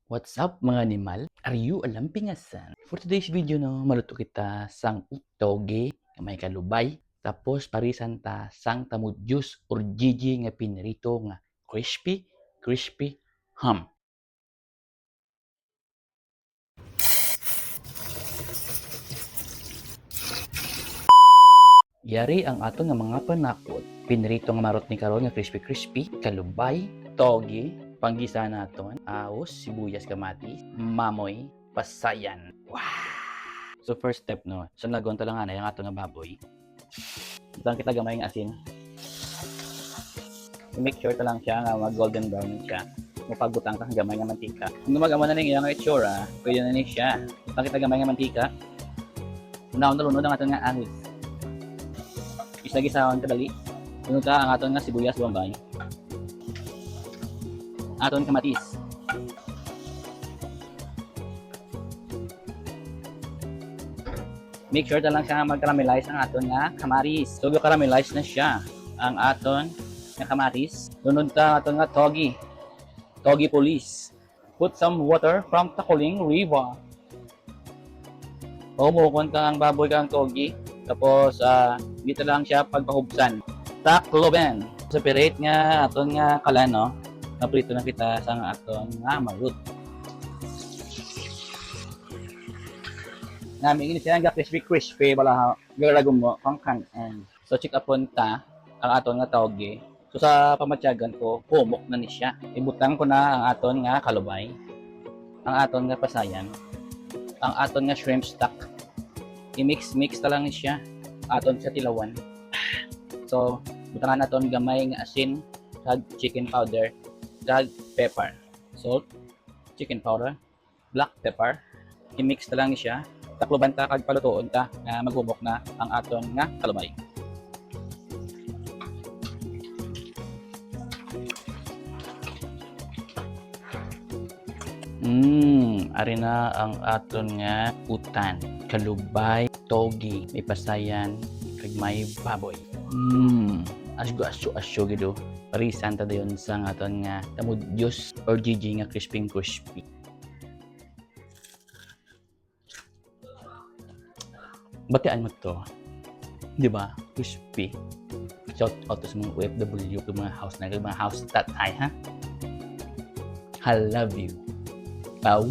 What's up mga animal? Are you alam pingasan? For today's video no, maluto kita sang utoge nga may kalubay. Tapos parisan ta sang tamud juice or gigi nga pinirito nga crispy ham. Yari ang ato nga mga panakot. Pinirito nga marot ni karon nga crispy, kalubay, toge, panggisa naton, ahos, sibuyas, kamatis, mamoy, pasayan. Wow! So first step no, sa lagon ta lang ana yung ato nga baboy. Butang kita gamay nga asin. I-make sure ta lang siya nga mag golden brown siya. Mapagutang ka gamay nga mantika. Kung gumagama na ning iyang itsura, pwede na ni siya. Butang kita gamay nga mantika. Unaon na lunod ang aton nga ahos. Isa-gisaon kadali. Lunod ta ang aton nga sibuyas bombay. Aton kamatis. Make sure ta lang siya mag-caramelize ang aton nga kamatis. So, caramelize na siya ang aton nga kamatis. Lunod ta aton nga togi police. Put some water from Tacoling River. Pumukon ka ang baboy ka ang togi. Tapos, dito lang siya pagpahubsan. Tacloban. Separate nga aton nga kalano. Naprito na kita sa aton nga marut. Namin ini siya nga crispy bala galagom mo pangkan. So check upon ta ang aton nga toge. So sa pamatyagan ko, humok na ni siya. Ibutang ko na ang aton nga kalubay. Ang aton nga pasayan. Ang aton nga shrimp stock. I-mix ta lang ni siya. Aton siya tilawan. So butangan naton gamay nga asin, kag chicken powder, kag pepper. Salt, chicken powder, black pepper. I-mix ta lang ni siya. Takloban ta kag palutoon ta nga maghumok na ang aton nga kalubay. Ari na ang aton nga utan, kalubay, togi, may pasayan, kag may baboy. Asyo gido. Parisan ta dayon sa aton nga tamud juice or gigi nga crispy. Batian mo to. Di ba? Crispy. Shout out to sa mga OFW, to mga house tatay, ha? I love you. Pau!